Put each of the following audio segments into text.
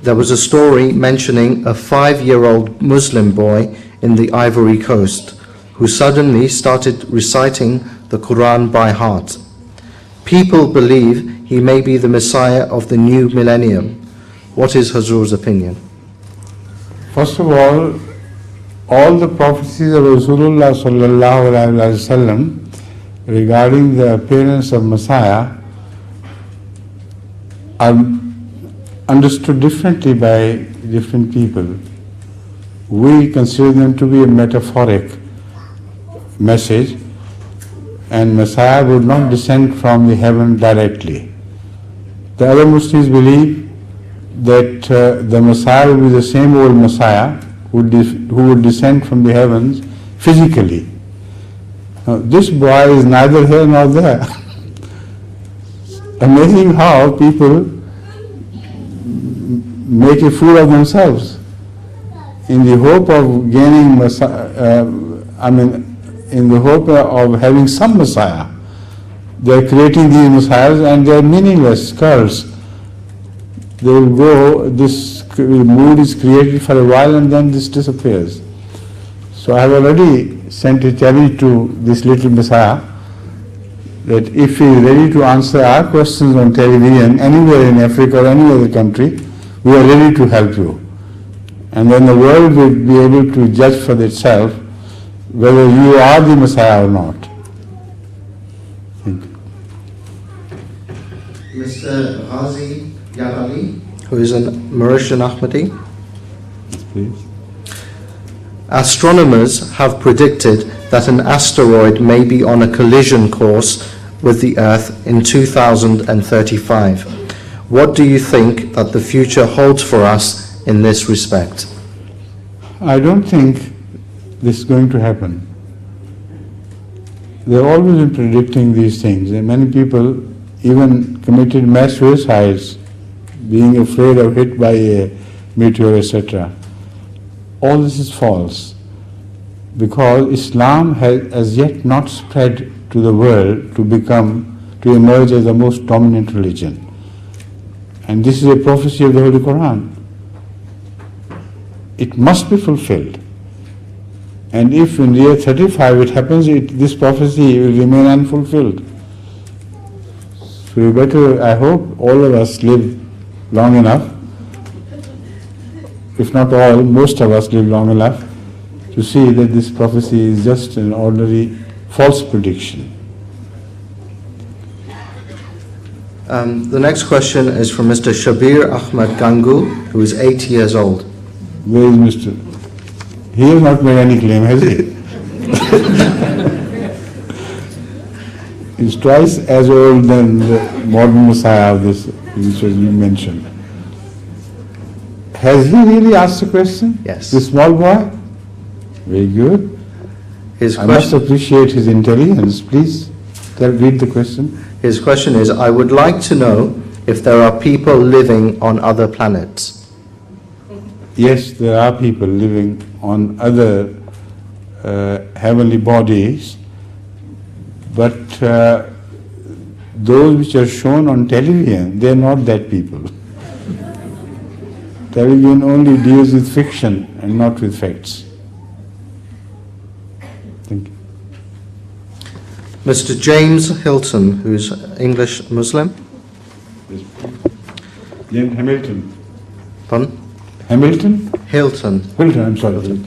there was a story mentioning a 5-year-old Muslim boy in the Ivory Coast who suddenly started reciting the Quran by heart. People believe he may be the Messiah of the new millennium. What is Hazur's opinion? First of all the prophecies of Rasulullah sallallahu alaihi wasallam regarding the appearance of Messiah are understood differently by different people. We consider them to be a metaphoric message, and Messiah would not descend from the heaven directly. The other Muslims believe that the Messiah will be the same old Messiah who would descend from the heavens physically. Now, this boy is neither here nor there. Amazing how people make a fool of themselves in the hope of gaining in the hope of having some Messiah. They are creating these Messiahs and they are meaningless cults. They will go, this mood is created for a while and then this disappears. So I have already sent a challenge to this little Messiah that if he is ready to answer our questions on television anywhere in Africa or any other country, we are ready to help you. And then the world will be able to judge for itself whether you are the Messiah or not. Thank you. Mr. Ghazi Yadali, who is a Mauritian Ahmadi. Yes, please. Astronomers have predicted that an asteroid may be on a collision course with the Earth in 2035. What do you think that the future holds for us in this respect? I don't think this is going to happen. They've always been predicting these things, and many people even committed mass suicides, being afraid of hit by a meteor, etc. All this is false, because Islam has as yet not spread to the world to emerge as the most dominant religion. And this is a prophecy of the Holy Quran. It must be fulfilled. And if in the year 35 it happens, this prophecy will remain unfulfilled. So you better, I hope all of us live long enough, if not all, most of us live long enough to see that this prophecy is just an ordinary false prediction. The next question is from Mr. Shabir Ahmed Gangu, who is 8 years old. Where is Mr.? He has not made any claim, has he? He's twice as old than the modern Messiah of this, which was mentioned. Has he really asked a question? Yes. This small boy? Very good. I must appreciate his intelligence. Please read the question. His question is, I would like to know if there are people living on other planets. Yes, there are people living on other heavenly bodies, but those which are shown on television, they are not that people. Television only deals with fiction and not with facts. Thank you. Mr. James Hilton, who is English Muslim. James Hamilton. Pardon? Hamilton? Hilton. Hilton, I'm sorry.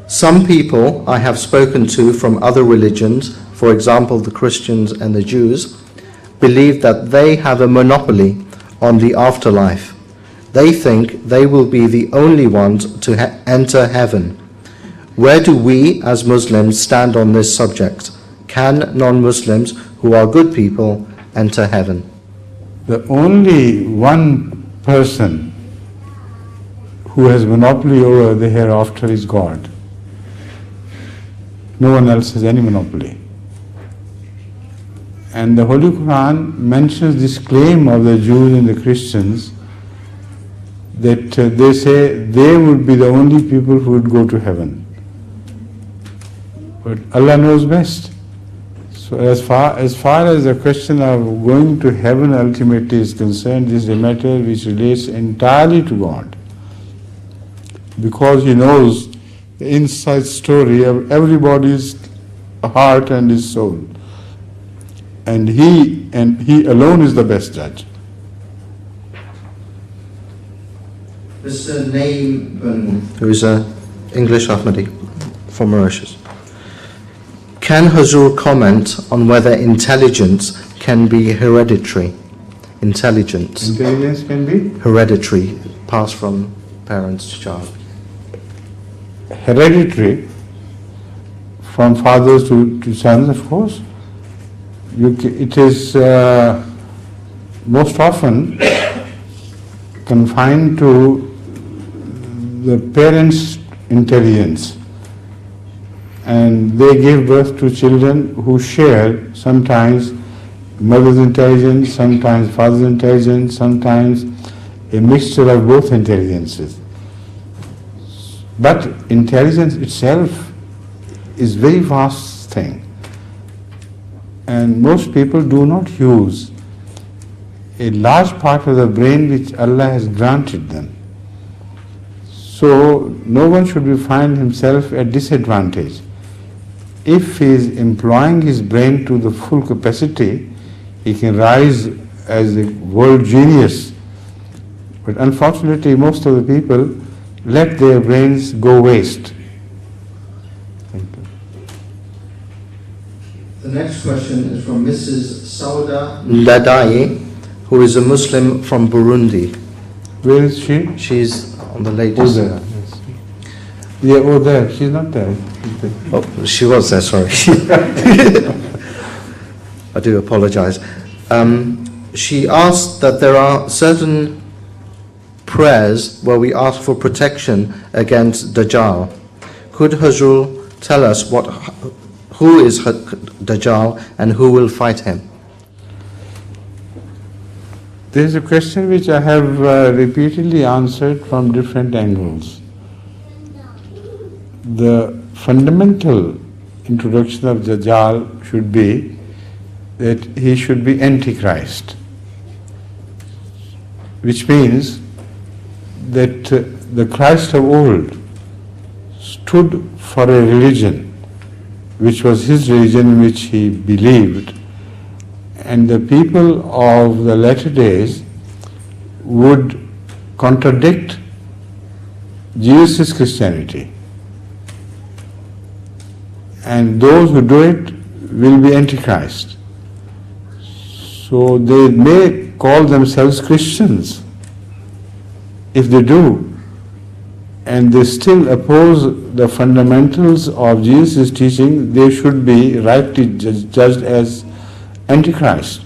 Some people I have spoken to from other religions, for example the Christians and the Jews, believe that they have a monopoly on the afterlife. They think they will be the only ones to enter heaven. Where do we as Muslims stand on this subject? Can non-Muslims who are good people enter heaven? The only one person who has monopoly over the hereafter is God. No one else has any monopoly. And the Holy Quran mentions this claim of the Jews and the Christians that they say they would be the only people who would go to heaven. But Allah knows best. So as far as the question of going to heaven ultimately is concerned, this is a matter which relates entirely to God, because He knows the inside story of everybody's heart and his soul, and He alone is the best judge. Mr. Naeem Banu, who is an English Ahmadi from Mauritius. Can Hazur comment on whether intelligence can be hereditary? Intelligence Can be hereditary, passed from parents to child. hereditary, from fathers to sons, of course. It is most often confined to the parents' intelligence, and they give birth to children who share sometimes mother's intelligence, sometimes father's intelligence, sometimes a mixture of both intelligences. But intelligence itself is very vast thing, and most people do not use a large part of the brain which Allah has granted them. So no one should find himself at disadvantage. If he is employing his brain to the full capacity, he can rise as a world genius. But unfortunately, most of the people let their brains go waste. Thank you. The next question is from Mrs. Sauda Ladai, who is a Muslim from Burundi. Where is she? She's on the Oh, latest. there. Yes. Yeah, oh, there. She's not there. Oh, she was there, sorry. I do apologize. She asked that there are certain prayers where we ask for protection against Dajjal. Could Hazur tell us who is Dajjal and who will fight him? There is a question which I have repeatedly answered from different angles. The fundamental introduction of Dajjal should be that he should be Antichrist, which means that the Christ of old stood for a religion which was his religion in which he believed, and the people of the latter days would contradict Jesus' Christianity, and those who do it will be Antichrist. So they may call themselves Christians. If they do, and they still oppose the fundamentals of Jesus' teaching, they should be rightly judged as Antichrist.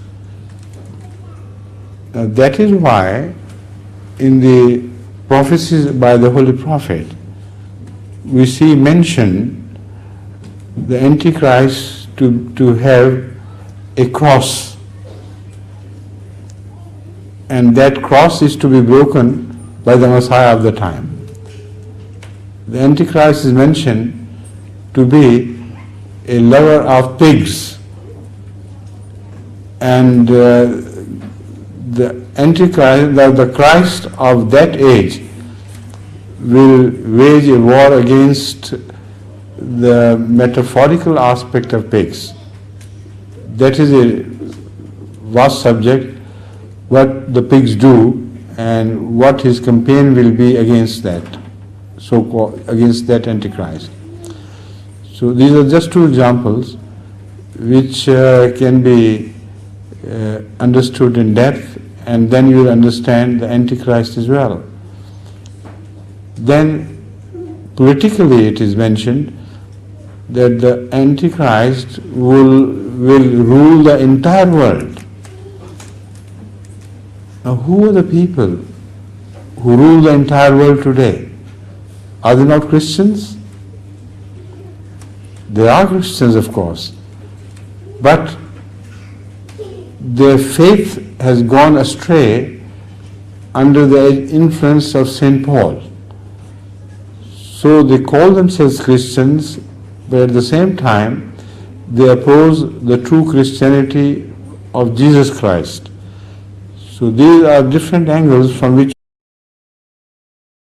That is why in the prophecies by the Holy Prophet, we see mention the Antichrist to have a cross, and that cross is to be broken by the Messiah of the time. The Antichrist is mentioned to be a lover of pigs, and the Antichrist, the Christ of that age, will wage a war against the metaphorical aspect of pigs. That is a vast subject, what the pigs do and what his campaign will be against that, so-called against that Antichrist. So these are just two examples which can be understood in depth, and then you will understand the Antichrist as well. Then politically it is mentioned that the Antichrist will rule the entire world. Now, who are the people who rule the entire world today? Are they not Christians? They are Christians, of course, but their faith has gone astray under the influence of St. Paul. So they call themselves Christians, but at the same time they oppose the true Christianity of Jesus Christ. So these are different angles from which